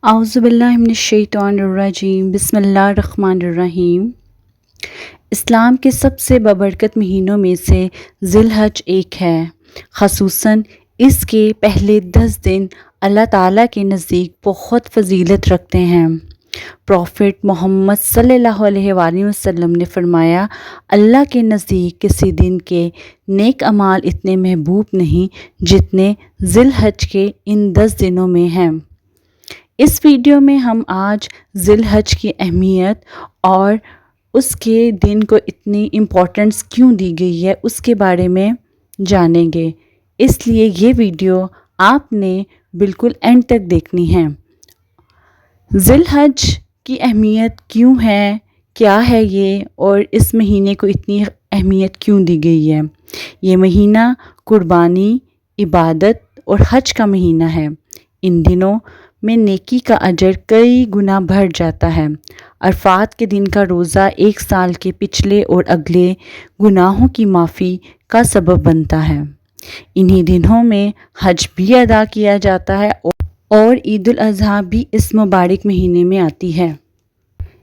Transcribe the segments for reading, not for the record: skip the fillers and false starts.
اعوذ باللہ من الشیطان الرجیم بسم اللہ الرحمن الرحیم۔ اسلام کے سب سے بابرکت مہینوں میں سے ذی الحج ایک ہے۔ خصوصاً اس کے پہلے 10 دن اللہ تعالیٰ کے نزدیک بہت فضیلت رکھتے ہیں۔ پروفٹ محمد صلی اللہ علیہ وآلہ وسلم نے فرمایا، اللہ کے نزدیک کسی دن کے نیک اعمال اتنے محبوب نہیں جتنے ذی الحج کے ان 10 دنوں میں ہیں۔ اس ویڈیو میں ہم آج ذی الحج کی اہمیت اور اس کے دن کو اتنی امپورٹنس کیوں دی گئی ہے اس کے بارے میں جانیں گے، اس لیے یہ ویڈیو آپ نے بالکل اینڈ تک دیکھنی ہے۔ ذی الحج کی اہمیت کیوں ہے، کیا ہے یہ، اور اس مہینے کو اتنی اہمیت کیوں دی گئی ہے؟ یہ مہینہ قربانی، عبادت اور حج کا مہینہ ہے۔ ان دنوں میں نیکی کا اجر کئی گنا بڑھ جاتا ہے۔ عرفات کے دن کا روزہ ایک سال کے پچھلے اور اگلے گناہوں کی معافی کا سبب بنتا ہے۔ انہی دنوں میں حج بھی ادا کیا جاتا ہے اور عید الاضحیٰ بھی اس مبارک مہینے میں آتی ہے۔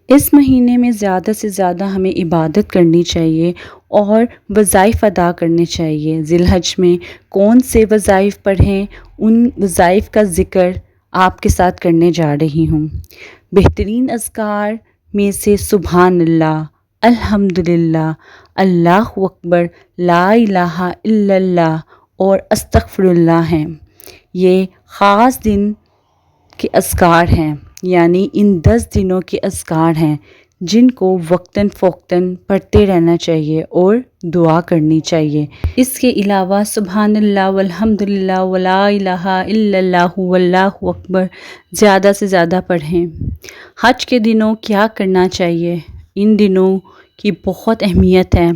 اس مہینے میں زیادہ سے زیادہ ہمیں عبادت کرنی چاہیے اور وظائف ادا کرنے چاہیے۔ ذی الحج میں کون سے وظائف پڑھیں، ان وظائف کا ذکر آپ کے ساتھ کرنے جا رہی ہوں۔ بہترین اذکار میں سے سبحان اللہ، الحمدللہ، اللہ اکبر، لا الہ الا اللہ اور استغفر اللہ ہیں۔ یہ خاص دن کے اذکار ہیں، یعنی ان 10 دنوں کے اذکار ہیں جن کو وقتاً فوقتاً پڑھتے رہنا چاہیے اور دعا کرنی چاہیے۔ اس کے علاوہ سبحان اللہ والحمدللہ ولا الہ الا اللہ واللہ اکبر زیادہ سے زیادہ پڑھیں۔ حج کے دنوں کیا کرنا چاہیے؟ ان دنوں کی بہت اہمیت ہے۔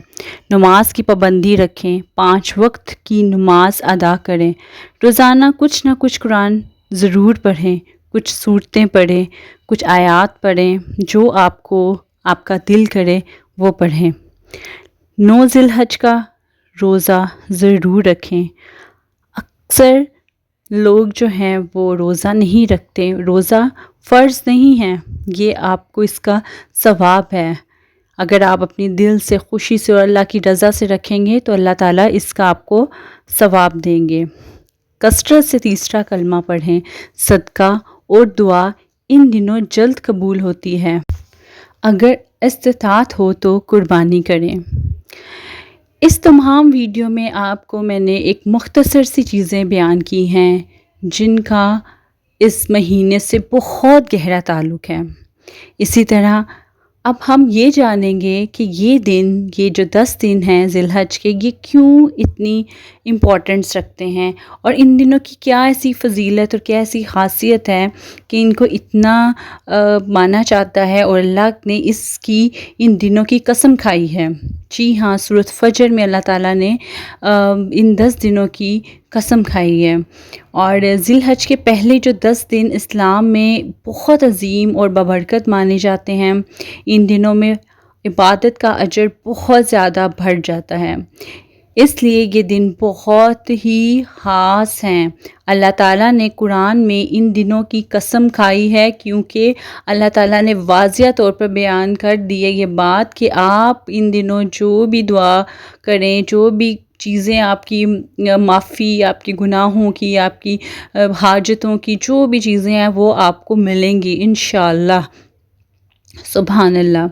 نماز کی پابندی رکھیں، 5 وقت کی نماز ادا کریں، روزانہ کچھ نہ کچھ قرآن ضرور پڑھیں، کچھ سورتیں پڑھیں، کچھ آیات پڑھیں، جو آپ کا دل کرے وہ پڑھیں۔ 9 ذی الحج کا روزہ ضرور رکھیں۔ اکثر لوگ جو ہیں وہ روزہ نہیں رکھتے، روزہ فرض نہیں ہے، یہ آپ کو اس کا ثواب ہے۔ اگر آپ اپنی دل سے خوشی سے اور اللہ کی رضا سے رکھیں گے تو اللہ تعالیٰ اس کا آپ کو ثواب دیں گے۔ کثرت سے تیسرا کلمہ پڑھیں۔ صدقہ اور دعا ان دنوں جلد قبول ہوتی ہے۔ اگر استطاعت ہو تو قربانی کریں۔ اس تمام ویڈیو میں آپ کو میں نے ایک مختصر سی چیزیں بیان کی ہیں جن کا اس مہینے سے بہت گہرا تعلق ہے۔ اسی طرح اب ہم یہ جانیں گے کہ یہ جو 10 دن ہیں ذی الحج کے، یہ کیوں اتنی امپورٹنس رکھتے ہیں اور ان دنوں کی کیا ایسی فضیلت اور کیا ایسی خاصیت ہے کہ ان کو اتنا مانا جاتا ہے اور اللہ نے ان دنوں کی قسم کھائی ہے۔ جی ہاں، سورۃ فجر میں اللہ تعالیٰ نے ان 10 دنوں کی قسم کھائی ہے۔ اور ذی الحج کے پہلے جو 10 دن اسلام میں بہت عظیم اور بابرکت مانے جاتے ہیں۔ ان دنوں میں عبادت کا اجر بہت زیادہ بڑھ جاتا ہے، اس لیے یہ دن بہت ہی خاص ہیں۔ اللہ تعالیٰ نے قرآن میں ان دنوں کی قسم کھائی ہے کیونکہ اللہ تعالیٰ نے واضح طور پر بیان کر دی ہے یہ بات کہ آپ ان دنوں جو بھی دعا کریں، جو بھی چیزیں آپ کی معافی، آپ کے گناہوں کی، آپ کی حاجتوں کی جو بھی چیزیں ہیں وہ آپ کو ملیں گی انشاءاللہ۔ سبحان اللہ۔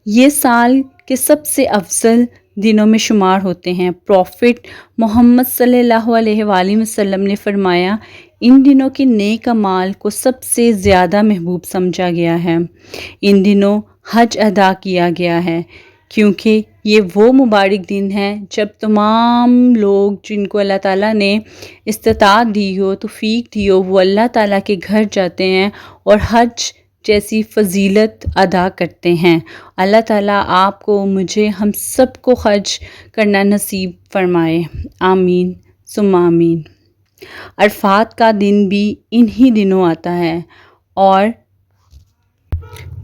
یہ سال کے سب سے افضل دنوں میں شمار ہوتے ہیں۔ پروفٹ محمد صلی اللہ علیہ وآلہ وسلم نے فرمایا، ان دنوں کے نیک اعمال کو سب سے زیادہ محبوب سمجھا گیا ہے۔ ان دنوں حج ادا کیا گیا ہے کیونکہ یہ وہ مبارک دن ہے جب تمام لوگ جن کو اللہ تعالیٰ نے استطاعت دی ہو، توفیق دی ہو، وہ اللہ تعالیٰ کے گھر جاتے ہیں اور حج جیسی فضیلت ادا کرتے ہیں۔ اللہ تعالیٰ آپ کو، مجھے، ہم سب کو حج کرنا نصیب فرمائے، آمین ثم آمین۔ عرفات کا دن بھی انہی دنوں آتا ہے اور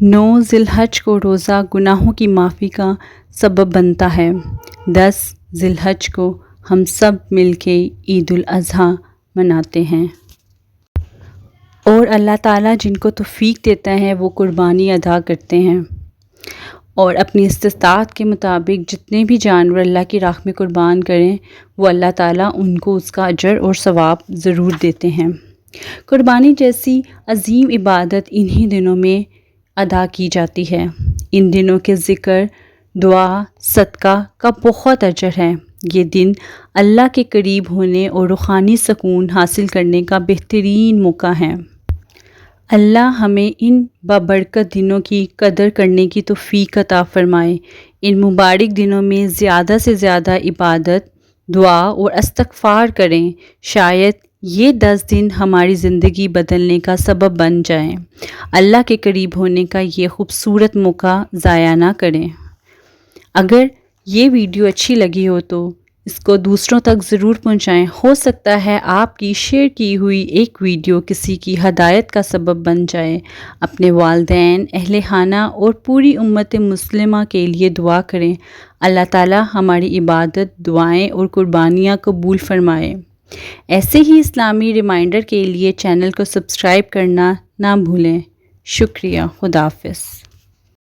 9 ذی الحج کو روزہ گناہوں کی معافی کا سبب بنتا ہے۔ 10 ذی الحج کو ہم سب مل کے عید الاضحیٰ مناتے ہیں۔ اور اللہ تعالیٰ جن کو توفیق دیتا ہے وہ قربانی ادا کرتے ہیں اور اپنی استطاعت کے مطابق جتنے بھی جانور اللہ کی راہ میں قربان کریں وہ اللہ تعالیٰ ان کو اس کا اجر اور ثواب ضرور دیتے ہیں۔ قربانی جیسی عظیم عبادت انہی دنوں میں ادا کی جاتی ہے۔ ان دنوں کے ذکر، دعا، صدقہ کا بہت اجر ہے۔ یہ دن اللہ کے قریب ہونے اور روحانی سکون حاصل کرنے کا بہترین موقع ہے۔ اللہ ہمیں ان بابرکت دنوں کی قدر کرنے کی توفیق عطا فرمائے۔ ان مبارک دنوں میں زیادہ سے زیادہ عبادت، دعا اور استغفار کریں۔ شاید یہ 10 دن ہماری زندگی بدلنے کا سبب بن جائیں۔ اللہ کے قریب ہونے کا یہ خوبصورت موقع ضائع نہ کریں۔ اگر یہ ویڈیو اچھی لگی ہو تو اس کو دوسروں تک ضرور پہنچائیں۔ ہو سکتا ہے آپ کی شیئر کی ہوئی ایک ویڈیو کسی کی ہدایت کا سبب بن جائے۔ اپنے والدین، اہل خانہ اور پوری امت مسلمہ کے لیے دعا کریں۔ اللہ تعالی ہماری عبادت، دعائیں اور قربانیاں قبول فرمائے۔ ایسے ہی اسلامی ریمائنڈر کے لیے چینل کو سبسکرائب کرنا نہ بھولیں۔ شکریہ۔ خدا حافظ۔